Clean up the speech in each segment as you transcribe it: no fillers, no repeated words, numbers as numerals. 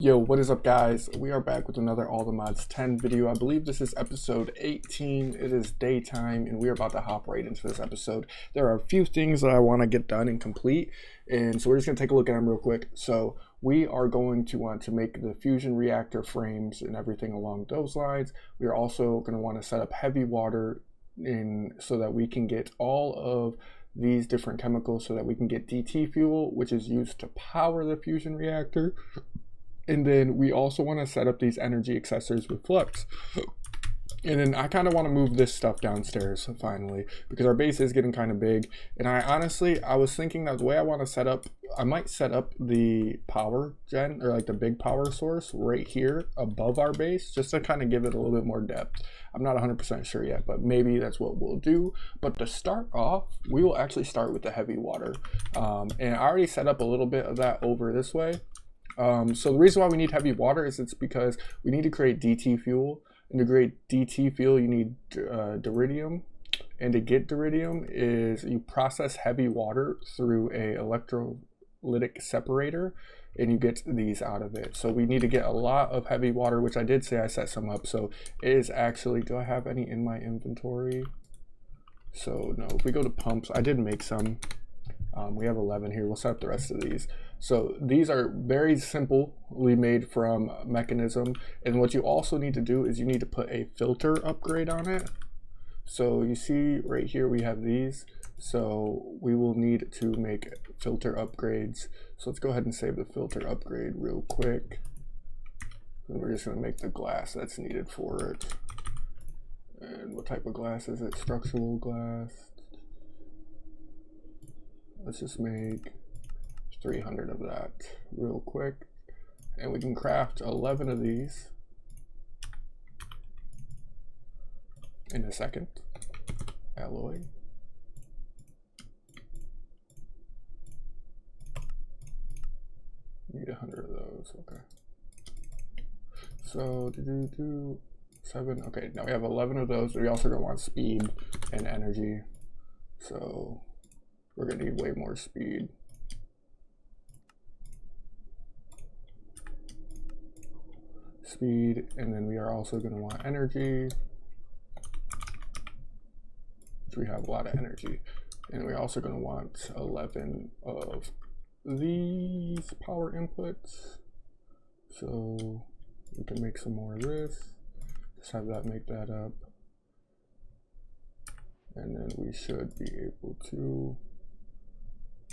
Yo, what is up, guys? We are back with another All the Mods 10 video. I believe this is episode 18. It is daytime and we are about to hop right into this episode. There are a few things that I want to get done and complete, and so we're just going to take a look at them real quick. So we are going to want to make the fusion reactor frames and everything along those lines. We are also going to want to set up heavy water so that we can get all of these different chemicals so that we can get DT fuel, which is used to power the fusion reactor. And then we also want to set up these energy accessors with flux. And then I kind of want to move this stuff downstairs finally, because our base is getting kind of big. And I was thinking that the way I want to set up, I might set up the power gen, or like the big power source right here above our base, just to kind of give it a little bit more depth. I'm not 100% sure yet, but maybe that's what we'll do. But to start off, we will actually start with the heavy water. And I already set up a little bit of that over this way. So the reason why we need heavy water is it's because we need to create DT fuel. And to create DT fuel, you need diridium. And to get diridium is you process heavy water through a electrolytic separator, and you get these out of it. So we need to get a lot of heavy water, which I did say I set some up. So it is actually, do I have any in my inventory? So no, if we go to pumps, I did make some. We have 11 here. We'll set up the rest of these. So these are very simply made from mechanism. And what you also need to do is you need to put a filter upgrade on it. So you see right here we have these. So we will need to make filter upgrades. So let's go ahead and save the filter upgrade real quick. And we're just going to make the glass that's needed for it. And what type of glass is it? Structural glass. Let's just make 300 of that real quick, and we can craft 11 of these in a second. Alloy. Need 100 of those. Okay. So do 7. Okay, now we have 11 of those. But we also don't want speed and energy, so we're gonna need way more speed. And then we are also gonna want energy, which we have a lot of energy. And we're also gonna want 11 of these power inputs. So we can make some more of this. Just have that make that up. And then we should be able to,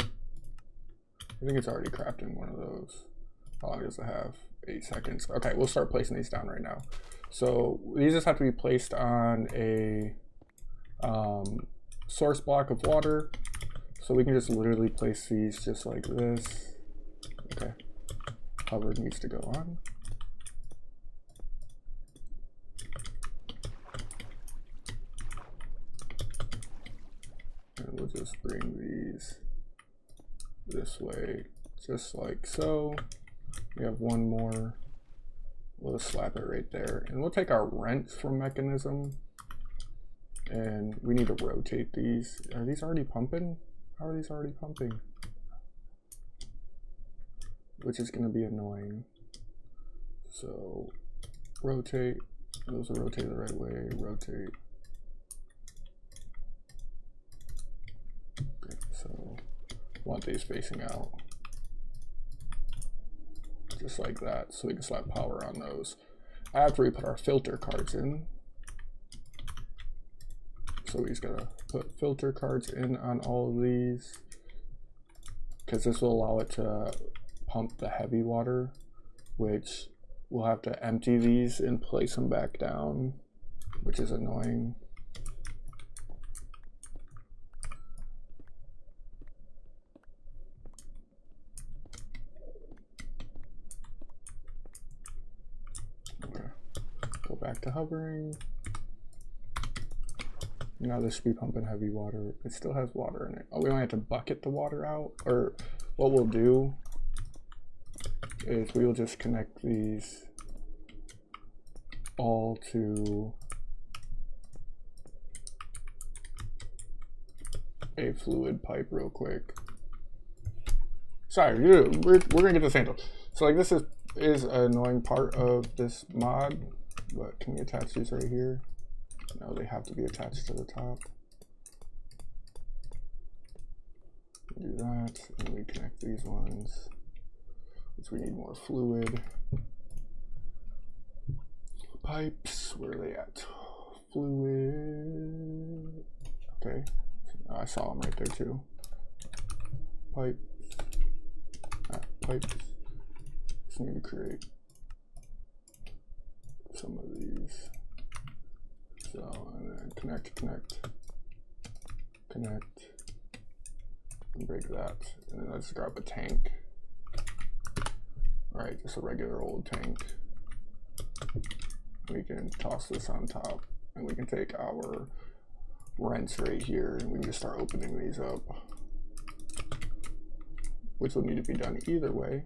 I think it's already crafting one of those. How long does it have? 8 seconds. Okay, we'll start placing these down right now. So these just have to be placed on a source block of water. So we can just literally place these just like this. Okay, hover needs to go on. And we'll just bring these this way, just like so. We have one more. We'll just slap it right there, and we'll take our wrench from mechanism, and we need to rotate these. Are these already pumping? How are these already pumping? Which is going to be annoying. So rotate. Those are rotated the right way. Rotate. Okay, so want these facing out. Just like that, so we can slap power on those. After we put our filter cards in, so we just gotta put filter cards in on all of these, because this will allow it to pump the heavy water, which we'll have to empty these and place them back down, which is annoying. Back to hovering. Now this should be pumping heavy water. It still has water in it. Oh, we don't have to bucket the water out. Or what we'll do is we'll just connect these all to a fluid pipe real quick. Sorry, we're gonna get this handled. So like this is is an annoying part of this mod, but can we attach these right here? No, they have to be attached to the top. Do that, and we connect these ones, which we need more fluid. Pipes, where are they at? Fluid. Okay, I saw them right there too. Pipes. Pipes. Just need to create some of these. So, and then connect, and break that. And then let's grab a tank. All right, just a regular old tank. We can toss this on top, and we can take our rents right here, and we can just start opening these up, which will need to be done either way.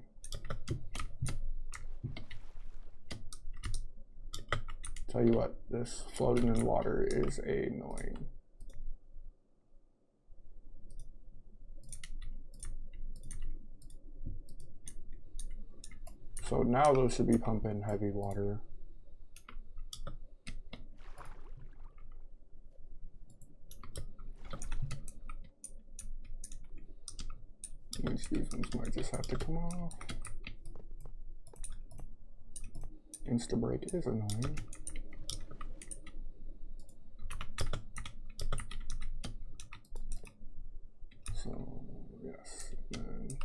Tell you what, this floating in water is annoying. So now those should be pumping heavy water. These ones might just have to come off. Insta break is annoying. So yes, and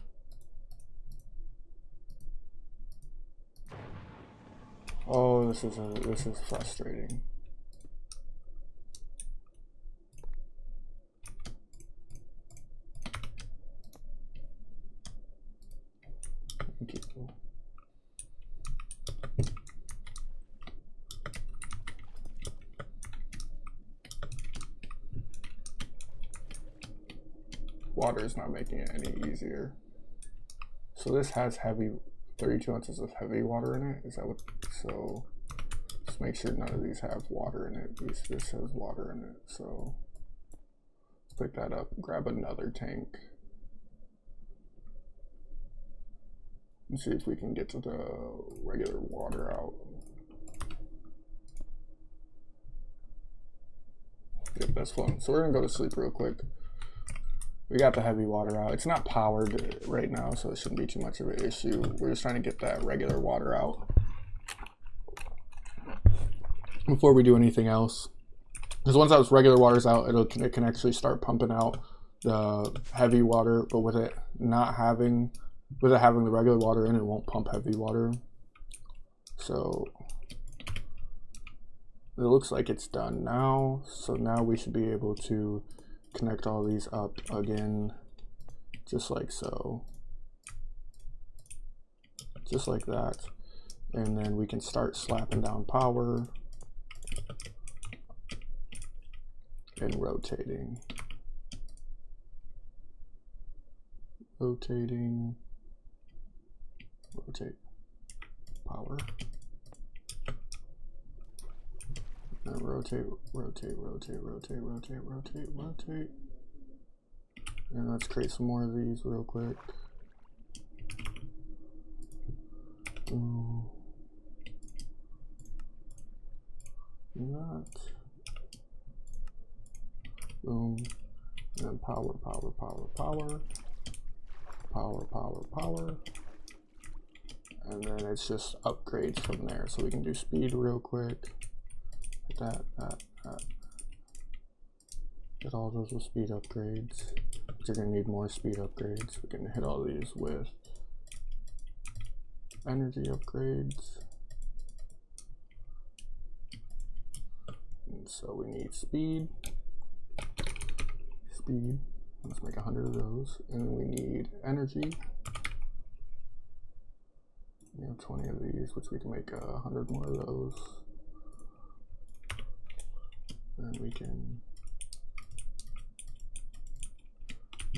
oh, this is frustrating. Thank you. Water is not making it any easier. So this has 32 ounces of heavy water in it. Is that what? So just make sure none of these have water in it. This has water in it. So let's pick that up. Grab another tank. And see if we can get to the regular water out. Yep, that's flowing. So we're gonna go to sleep real quick. We got the heavy water out. It's not powered right now, so it shouldn't be too much of an issue. We're just trying to get that regular water out before we do anything else. Because once that regular water's out, it can actually start pumping out the heavy water. But with it having the regular water in, it won't pump heavy water. So it looks like it's done now. So now we should be able to connect all these up again, just like so, just like that, and then we can start slapping down power and rotating, rotate power, and rotate, and let's create some more of these real quick. Do that. Boom. And then power. And then it's just upgrades from there. So we can do speed real quick. That. Get all those with speed upgrades. You're gonna need more speed upgrades. We can hit all these with energy upgrades. And so we need speed. Let's make 100 of those. And then we need energy. We have 20 of these, which we can make 100 more of those. And we can,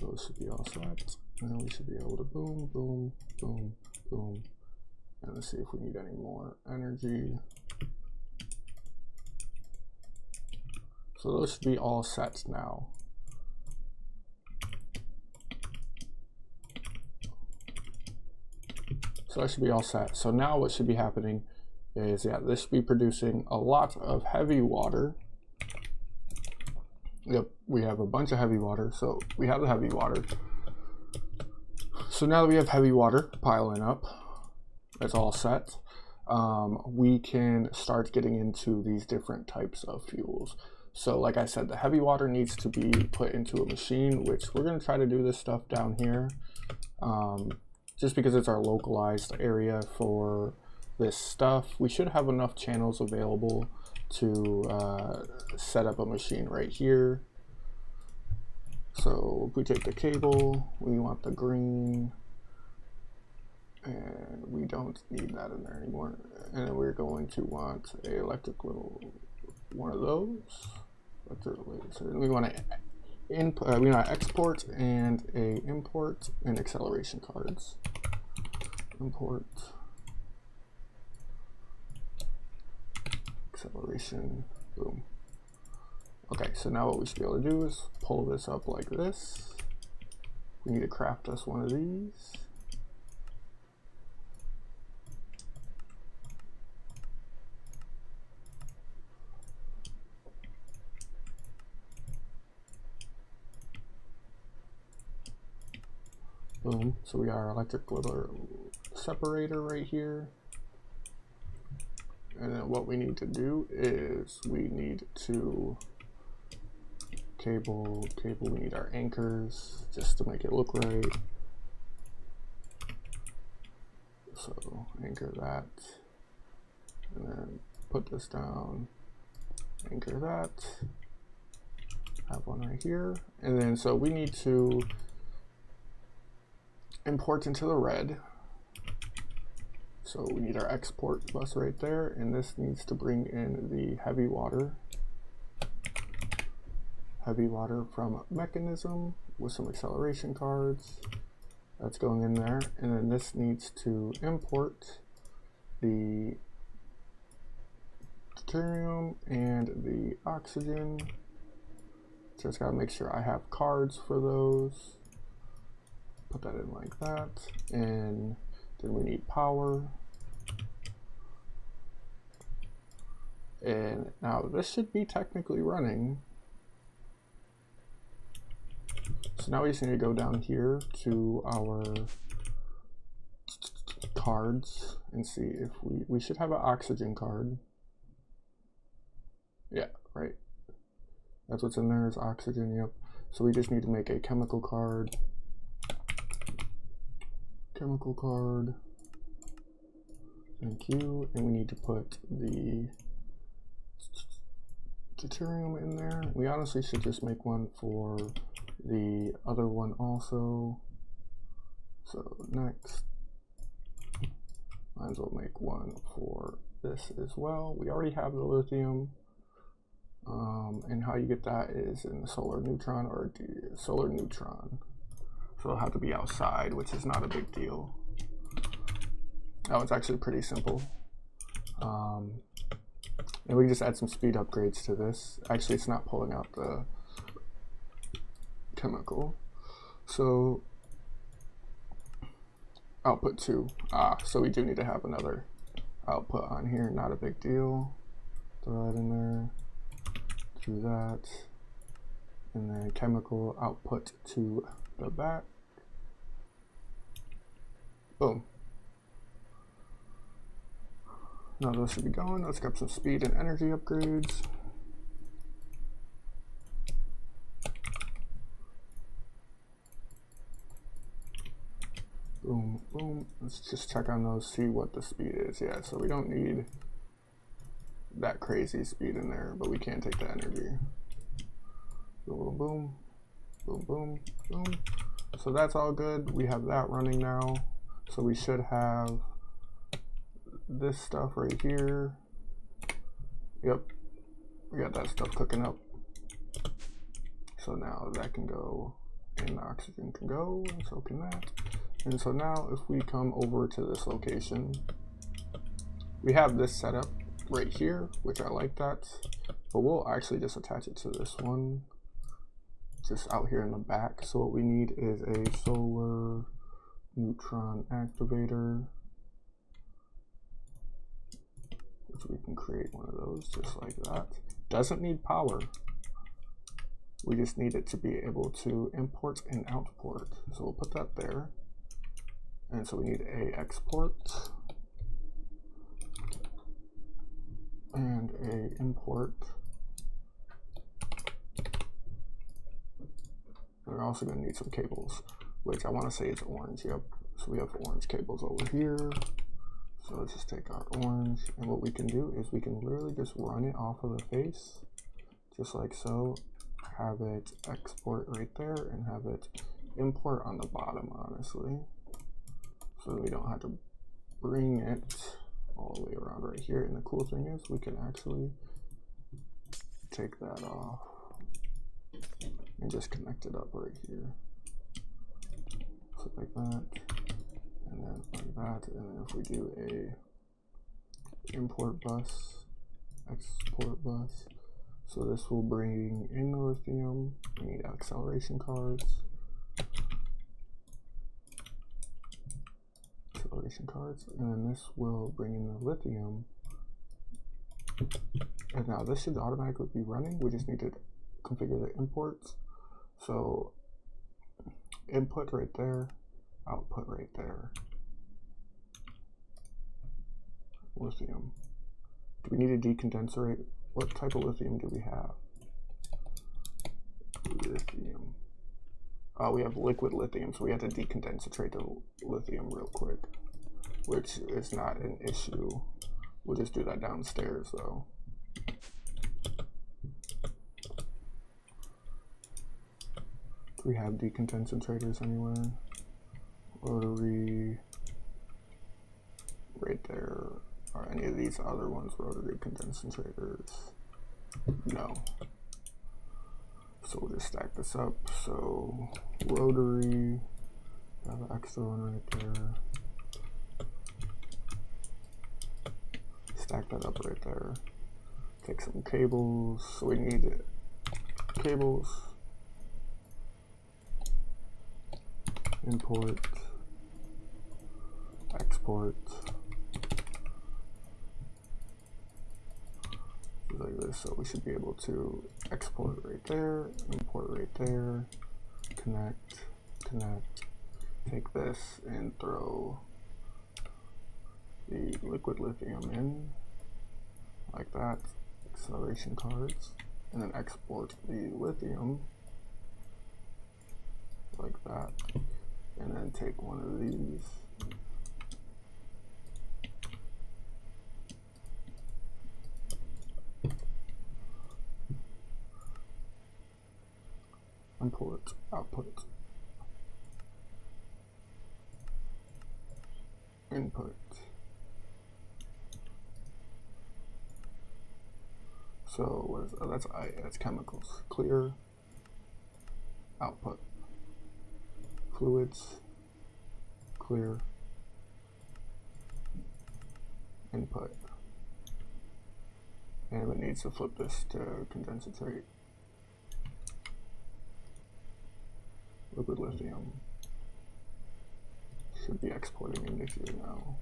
those should be all set. And then we should be able to boom, boom, boom, boom. And let's see if we need any more energy. So those should be all set now. So that should be all set. So now what should be happening is, yeah, this should be producing a lot of heavy water. Yep, we have a bunch of heavy water. So we have the heavy water. So now that we have heavy water piling up, that's all set. We can start getting into these different types of fuels. So like I said, the heavy water needs to be put into a machine, which we're going to try to do this stuff down here, just because it's our localized area for this stuff. We should have enough channels available to set up a machine right here. So if we take the cable, we want the green, and we don't need that in there anymore. And then we're going to want a electric little one of those. So we want to input, we want to export and a import and acceleration cards. Import acceleration, boom. Okay, so now what we should be able to do is pull this up like this. We need to craft us one of these. Boom. So we got our electric little separator right here. And then what we need to do is we need to cable, we need our anchors just to make it look right. So anchor that, and then put this down, anchor that, have one right here. And then so we need to import into the red. So we need our export bus right there, and this needs to bring in the heavy water from mechanism with some acceleration cards. That's going in there, and then this needs to import the deuterium and the oxygen. Just gotta make sure I have cards for those. Put that in like that, and then we need power. And now this should be technically running. So now we just need to go down here to our cards and see if we should have an oxygen card. Yeah, right. That's what's in there is oxygen, yep. So we just need to make a chemical card. Chemical card. Thank you. And we need to put the deuterium in there. We honestly should just make one for the other one also. So next, might as well make one for this as well. We already have the lithium. And how you get that is in the solar neutron or the solar neutron. So it'll have to be outside, which is not a big deal. Oh, it's actually pretty simple. And we just add some speed upgrades to this. Actually, it's not pulling out the chemical. So output 2. So we do need to have another output on here. Not a big deal. Throw that in there. Do that. And then chemical output to the back. Boom. Now those should be going. Let's grab some speed and energy upgrades. Boom, boom. Let's just check on those, see what the speed is. Yeah, so we don't need that crazy speed in there, but we can take the energy. Boom, boom, boom, boom, boom. So that's all good. We have that running now. So we should have this stuff right here. Yep, we got that stuff cooking up. So now that can go, and the oxygen can go, and so can that. And so now if we come over to this location, we have this set up right here, which I like that, but we'll actually just attach it to this one, just out here in the back. So what we need is a solar neutron activator. which we can create one of those just like that. Doesn't need power. We just need it to be able to import and output. So we'll put that there. And so we need a export and a import. We're also going to need some cables, which I want to say it's orange. Yep. So we have orange cables over here. So let's just take our orange. And what we can do is we can literally just run it off of the face, just like so. Have it export right there and have it import on the bottom, honestly. So we don't have to bring it all the way around right here. And the cool thing is we can actually take that off and just connect it up right here. So like that, and then like that, and then if we do a import bus, export bus, so this will bring in the lithium. We need acceleration cards. And then this will bring in the lithium. And now this should automatically be running. We just need to configure the imports. So input right there, output right there. Lithium. Do we need a decondenser rate? What type of lithium do we have? Lithium. Oh, we have liquid lithium, so we have to decondensatrate the lithium real quick, which is not an issue. We'll just do that downstairs though. Do we have decondensatrators anywhere? Rotary, right there. Are any of these other ones rotary condensators? No. So we'll just stack this up. So rotary, have an extra one right there. Stack that up right there. Take some cables. So we need it. Cables. Import. Export. Like this, so we should be able to export right there, import right there, connect, take this and throw the liquid lithium in, like that, acceleration cards, and then export the lithium, like that, and then take one of these, import, output, input. So what is, oh, that's chemicals. Clear, output, fluids, clear, input. And it needs to flip this to condensate. Liquid lithium should be exporting into here now.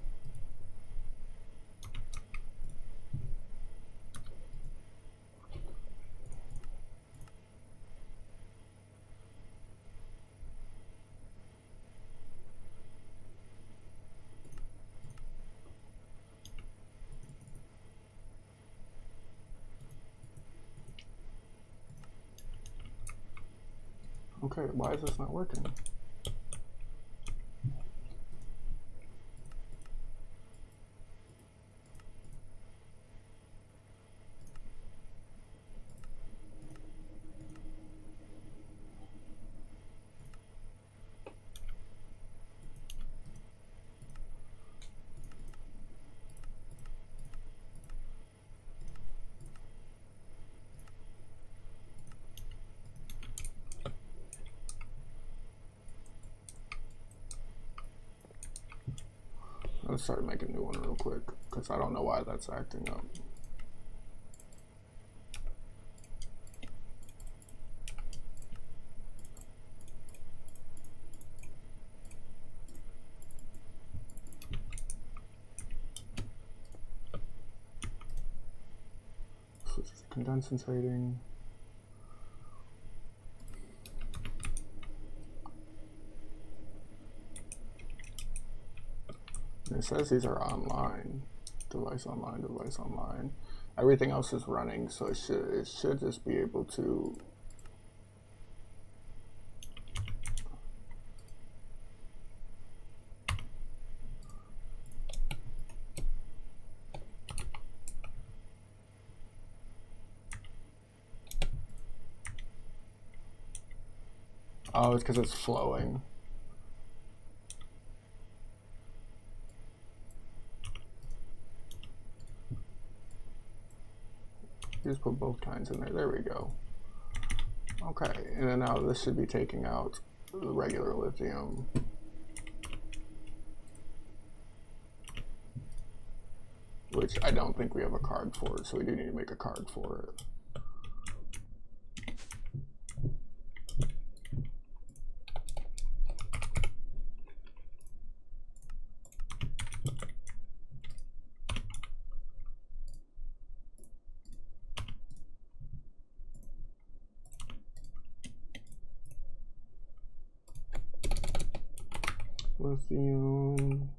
Okay, why is this not working? Let's start making a new one real quick, because I don't know why that's acting up. which is condensance rating. And it says these are online. Device online, device online. Everything else is running, so it should just be able to oh, it's because it's flowing. Just put both kinds in there. There we go. Okay, and then now this should be taking out the regular lithium. Which I don't think we have a card for it, so we do need to make a card for it. Lithium.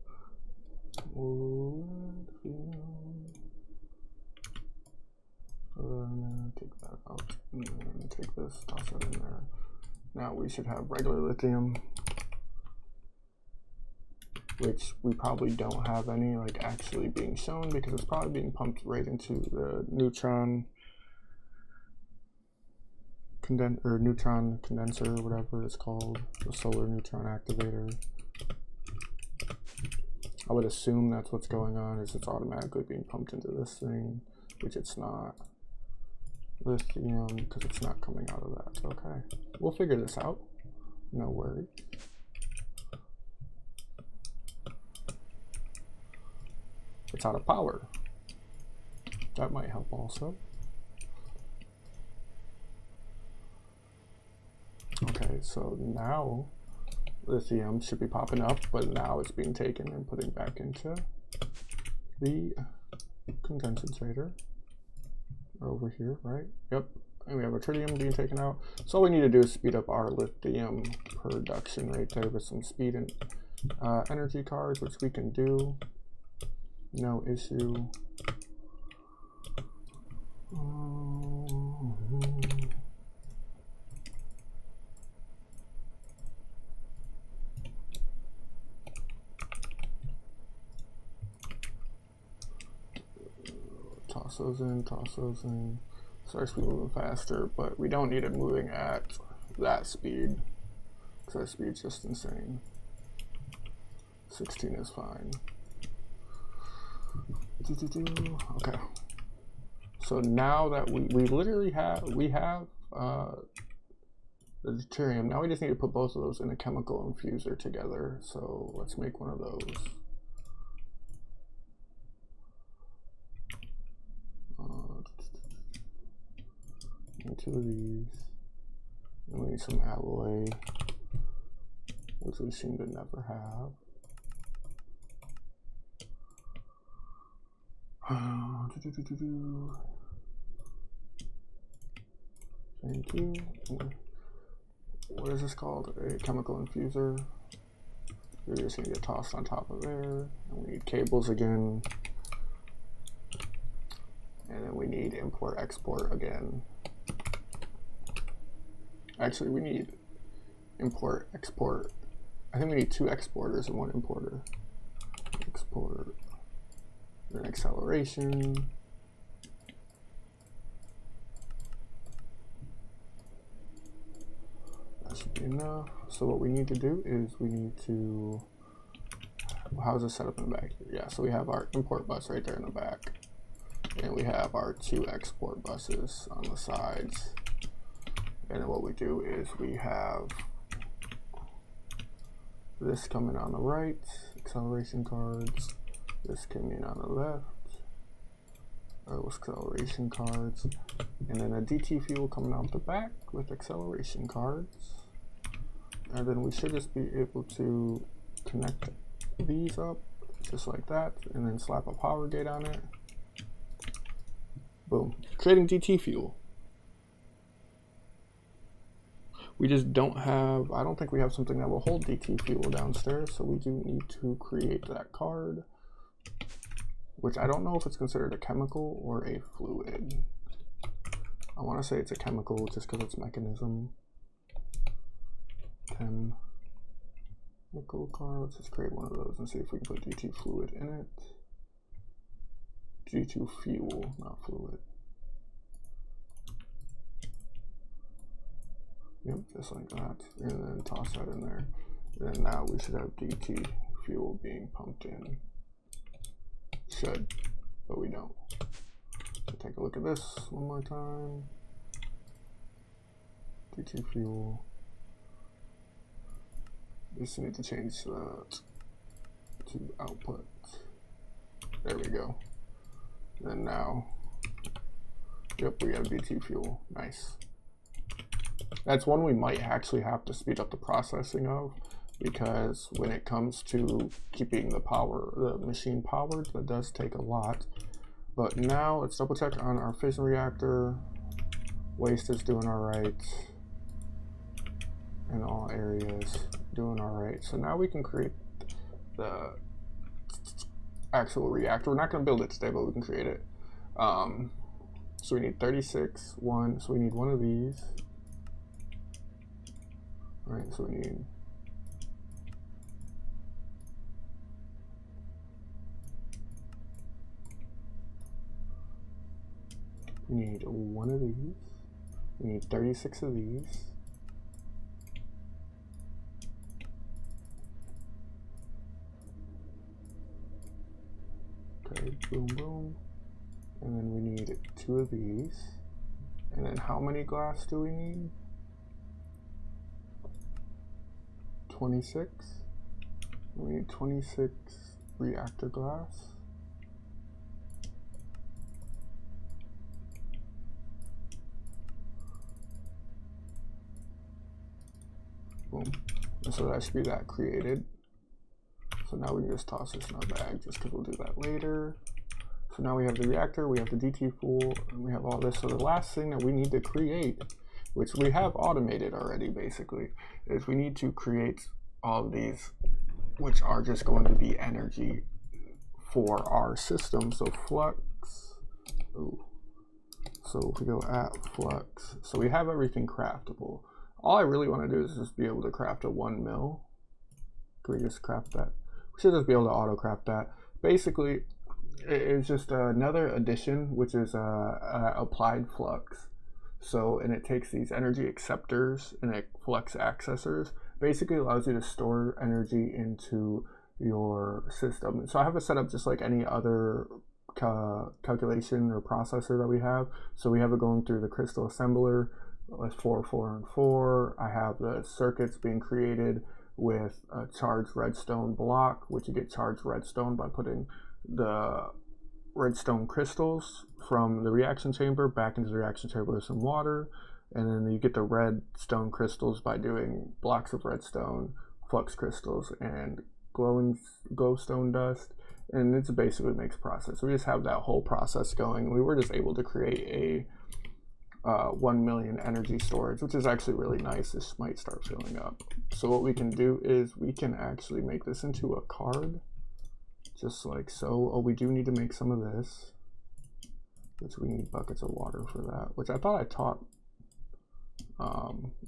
Take that out, and then take this, toss it in there. Now we should have regular lithium, which we probably don't have any like actually being shown because it's probably being pumped right into the neutron condenser, whatever it's called, the solar neutron activator. I would assume that's what's going on, is it's automatically being pumped into this thing, which it's not. Lithium, because it's not coming out of that. Okay, we'll figure this out. No worries. It's out of power. That might help also. Okay, so now lithium should be popping up, but now it's being taken and putting back into the condensator over here, right? Yep. And we have our tritium being taken out. So all we need to do is speed up our lithium production right there with some speed and energy cards, which we can do. No issue. Toss those in, toss those in. Starts moving faster, but we don't need it moving at that speed, because that speed's just insane. 16 is fine. Okay. So now that we literally have, the deuterium, now we just need to put both of those in a chemical infuser together. So let's make one of those. Two of these, and we need some alloy, which we seem to never have. Thank you. What is this called? A chemical infuser. We're just gonna get tossed on top of there. And we need cables again. And then we need import export again. Actually, we need import, export. I think we need 2 exporters and 1 importer. Export, then acceleration. That should be enough. So what we need to do is we need to, how's it set up in the back here? Yeah, so we have our import bus right there in the back. And we have our 2 export buses on the sides. And then what we do is we have this coming on the right, acceleration cards, this coming on the left, acceleration cards, and then a DT fuel coming out the back with acceleration cards. And then we should just be able to connect these up just like that, and then slap a power gate on it. Boom. Creating DT fuel. We just don't have, I don't think we have something that will hold DT fuel downstairs, so we do need to create that card, which I don't know if it's considered a chemical or a fluid. I want to say it's a chemical just because it's mechanism. 10 nickel card. Let's just create one of those and see if we can put DT fluid in it. D2 fuel, not fluid. Yep, just like that. And then toss that in there. And then now we should have DT fuel being pumped in. Should, but we don't. So take a look at this one more time. DT fuel. Just need to change that to output. There we go. And now, yep, we have DT fuel. Nice. That's one we might actually have to speed up the processing of, because when it comes to keeping the machine powered, that does take a lot. But now let's double check on our fission reactor. Waste is doing all right in all areas, doing all right. So now we can create the actual reactor. We're not going to build it today, but we can create it. So we need 36, one. So we need one of these. All right, so we need one of these. We need 36 of these. Okay, boom, boom. And then we need 2 of these. And then how many glass do we need? 26. We need 26 reactor glass. Boom. And so that should be that created. So now we can just toss this in our bag just because we'll do that later. So now we have the reactor, we have the DT fuel, and we have all this. So the last thing that we need to create, which we have automated already basically, is we need to create all of these, which are just going to be energy for our system. So flux, ooh. So if we go at flux, so we have everything craftable. All I really want to do is just be able to craft a 1 mil. Can we just craft that? We should just be able to auto craft that. Basically, it's just another addition, which is Applied Flux. So, and it takes these energy acceptors and flux accessors, basically allows you to store energy into your system. So I have it set up just like any other calculation or processor that we have. So we have it going through the crystal assembler with 4, 4, and 4. I have the circuits being created with a charged redstone block, which you get charged redstone by putting the redstone crystals from the reaction chamber back into the reaction chamber with some water, and then you get the redstone crystals by doing blocks of redstone, flux crystals, and glowstone dust, and it's basically makes process. So we just have that whole process going. We were just able to create a 1 million energy storage, which is actually really nice. This might start filling up. So what we can do is we can actually make this into a card, just like so. Oh, we do need to make some of this, which we need buckets of water for that, which I thought I taught.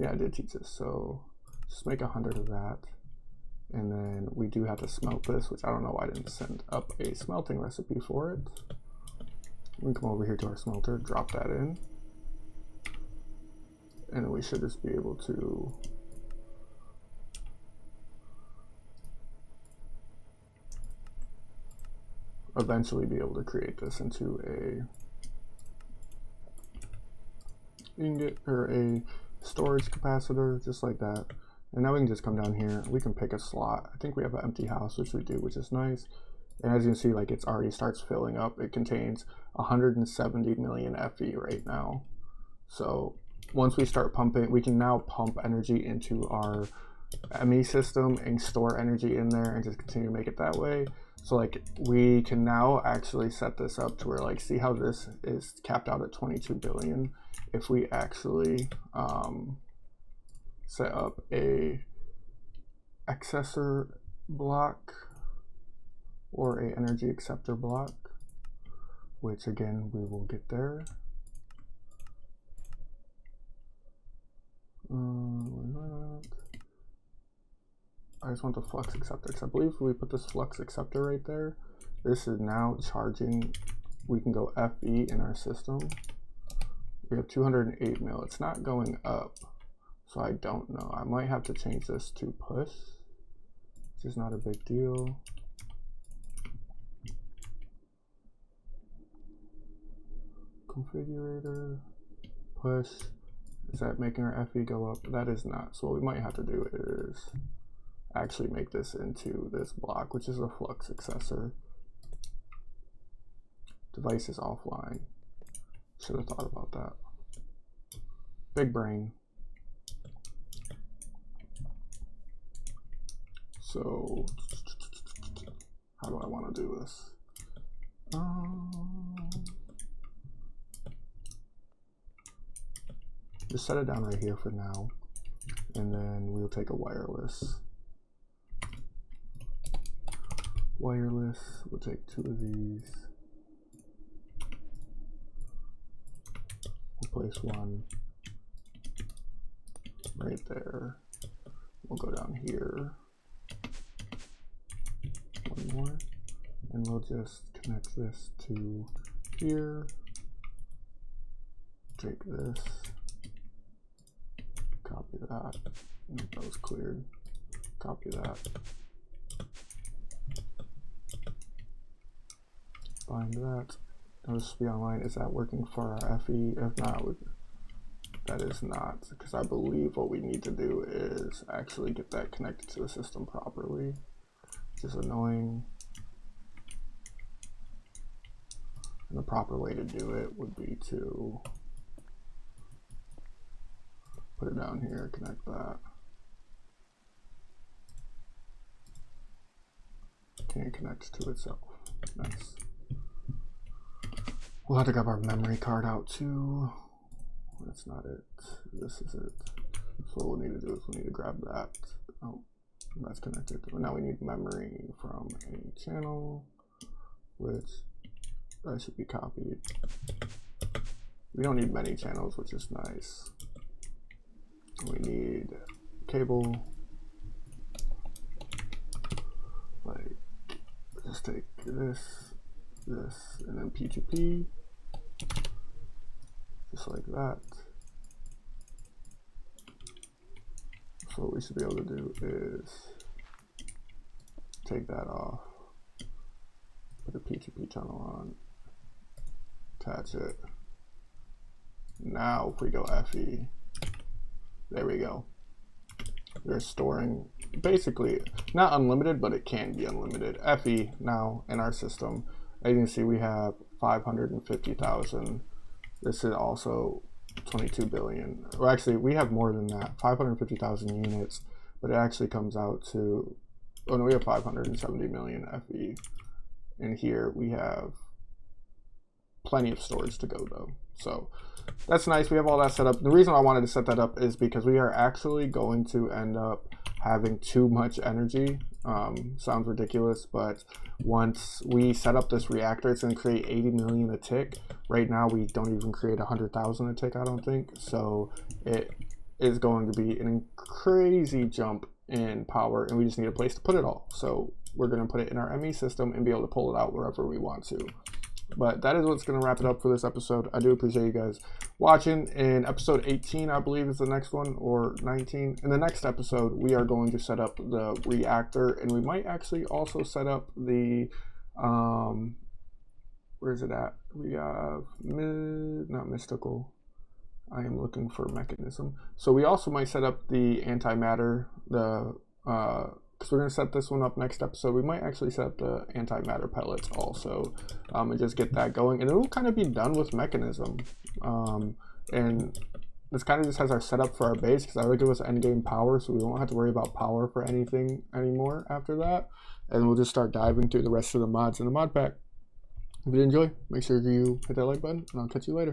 Yeah, I did teach this. So just make 100 of that. And then we do have to smelt this, which I don't know why I didn't send up a smelting recipe for it. We can come over here to our smelter, drop that in. And then we should just be able to eventually be able to create this into a ingot or a storage capacitor, just like that. And now we can just come down here, we can pick a slot. I think we have an empty house, which we do, which is nice. And as you can see, like it's already starts filling up. It contains 170 million FE right now. So once we start pumping, we can now pump energy into our ME system and store energy in there and just continue to make it that way. So like we can now actually set this up to where like, see how this is capped out at 22 billion. If we actually set up a accessor block or a energy acceptor block, which again we will get there. I just want the flux acceptor, because I believe if we put this flux acceptor right there, this is now charging. We can go FE in our system. We have 208 mil. It's not going up, so I don't know. I might have to change this to push, which is not a big deal. Configurator, push. Is that making our FE go up? That is not. So what we might have to do is actually make this into this block, which is a flux accessor. Device is offline. Should have thought about that. Big brain. So how do I want to do this? Just set it down right here for now, and then we'll take a wireless. We'll take 2 of these. We'll place one right there. We'll go down here. One more, and we'll just connect this to here. Take this. Copy that. That was cleared. Copy that. Find that. Notice be online. Is that working for our FE? If not, that is not, because I believe what we need to do is actually get that connected to the system properly, which is annoying. And the proper way to do it would be to put it down here, connect that. Can't connect to itself. Nice. We'll have to grab our memory card out too. That's not it. This is it. So what we'll need to do is we'll need to grab that. Oh, that's connected. Now we need memory from a channel, which that should be copied. We don't need many channels, which is nice. We need cable. Like, just take this, and then P2P. Just like that. So what we should be able to do is take that off, put a P2P channel on, attach it. Now if we go FE, there we go. We're storing basically not unlimited, but it can be unlimited. FE now in our system. As you can see, we have 550,000. This is also 22 billion. Well, actually, we have more than that, 550,000 units, but it actually comes out to, oh no, we have 570 million FE. And here we have plenty of storage to go though. So that's nice. We have all that set up. The reason I wanted to set that up is because we are actually going to end up having too much energy. Sounds ridiculous, but once we set up this reactor, it's going to create 80 million a tick. Right now, we don't even create 100,000 a tick, I don't think. So it is going to be a crazy jump in power, and we just need a place to put it all. So we're going to put it in our ME system and be able to pull it out wherever we want to. But that is what's going to wrap it up for this episode. I do appreciate you guys watching. In episode 18, I believe is the next one, or 19. In the next episode, we are going to set up the reactor, and we might actually also set up the, where is it at? We have, not mystical. I am looking for mechanism. So we also might set up the antimatter, because we're going to set this one up next episode. We might actually set up the antimatter pellets also, and just get that going, and it will kind of be done with mechanism. And this kind of just has our setup for our base, because I would give us endgame power, so we won't have to worry about power for anything anymore after that. And we'll just start diving through the rest of the mods in the mod pack. If you did enjoy, make sure you hit that like button, and I'll catch you later.